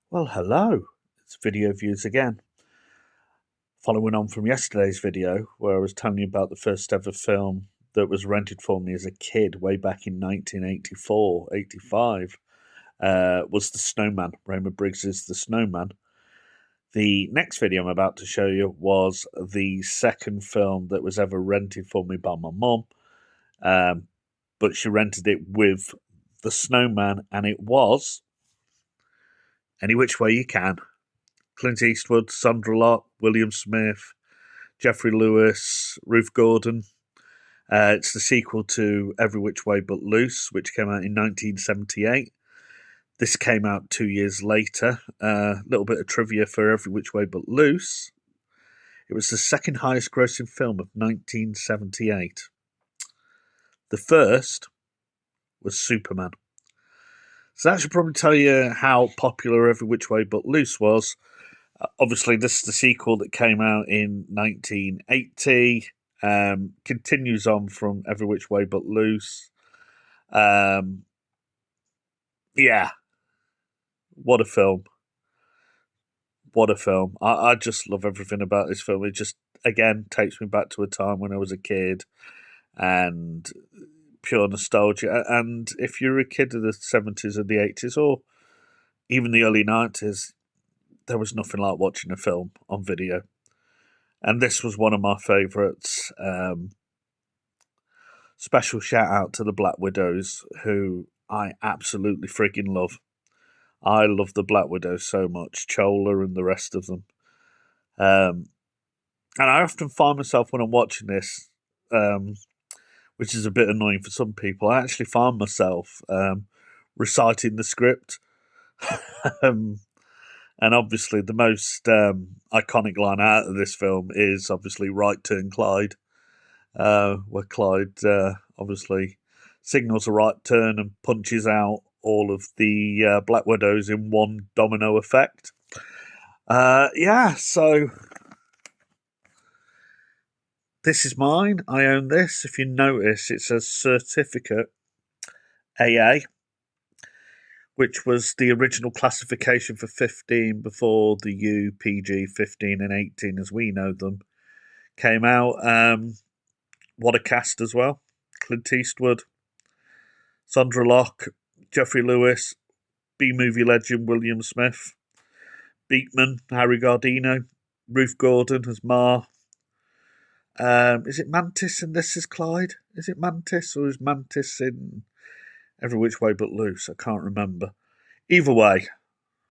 Well, hello. It's Video Views again. Following on from yesterday's video, where I was telling you about the first ever film that was rented for me as a kid way back in 1984, 85, was The Snowman, Raymond Briggs's The Snowman. The next video I'm about to show you was the second film that was ever rented for me by my mum, but she rented it with The Snowman, and it was Any Which Way You Can. Clint Eastwood, Sandra Locke, William Smith, Jeffrey Lewis, Ruth Gordon. It's the sequel to Every Which Way But Loose, which came out in 1978. This came out 2 years later. A little bit of trivia for Every Which Way But Loose. It was the second highest grossing film of 1978. The first was Superman. So that should probably tell you how popular Every Which Way But Loose was. Obviously, this is the sequel that came out in 1980. Continues on from Every Which Way But Loose. Yeah, what a film. What a film. I just love everything about this film. It just, again, takes me back to a time when I was a kid and pure nostalgia. And if you're a kid of the 70s or the 80s or even the early 90s, there was nothing like watching a film on video. And this was one of my favourites. Special shout out to the Black Widows, who I absolutely frigging love. I love the Black Widows so much, Chola and the rest of them. And I often find myself when I'm watching this, which is a bit annoying for some people, I actually find myself reciting the script. And obviously, the most iconic line out of this film is obviously "Right Turn, Clyde," where Clyde obviously signals a right turn and punches out all of the Black Widows in one domino effect. So this is mine. I own this. If you notice, it's a certificate AA, which was the original classification for 15 before the U, PG, 15 and 18 as we know them came out. What a cast as well. Clint Eastwood, Sandra Locke, Jeffrey Lewis, B-movie legend William Smith, Beekman, Harry Gardino, Ruth Gordon as Ma. Is it Mantis and this is Clyde? Is it Mantis or is Mantis in Every Which Way But Loose? I can't remember. Either way,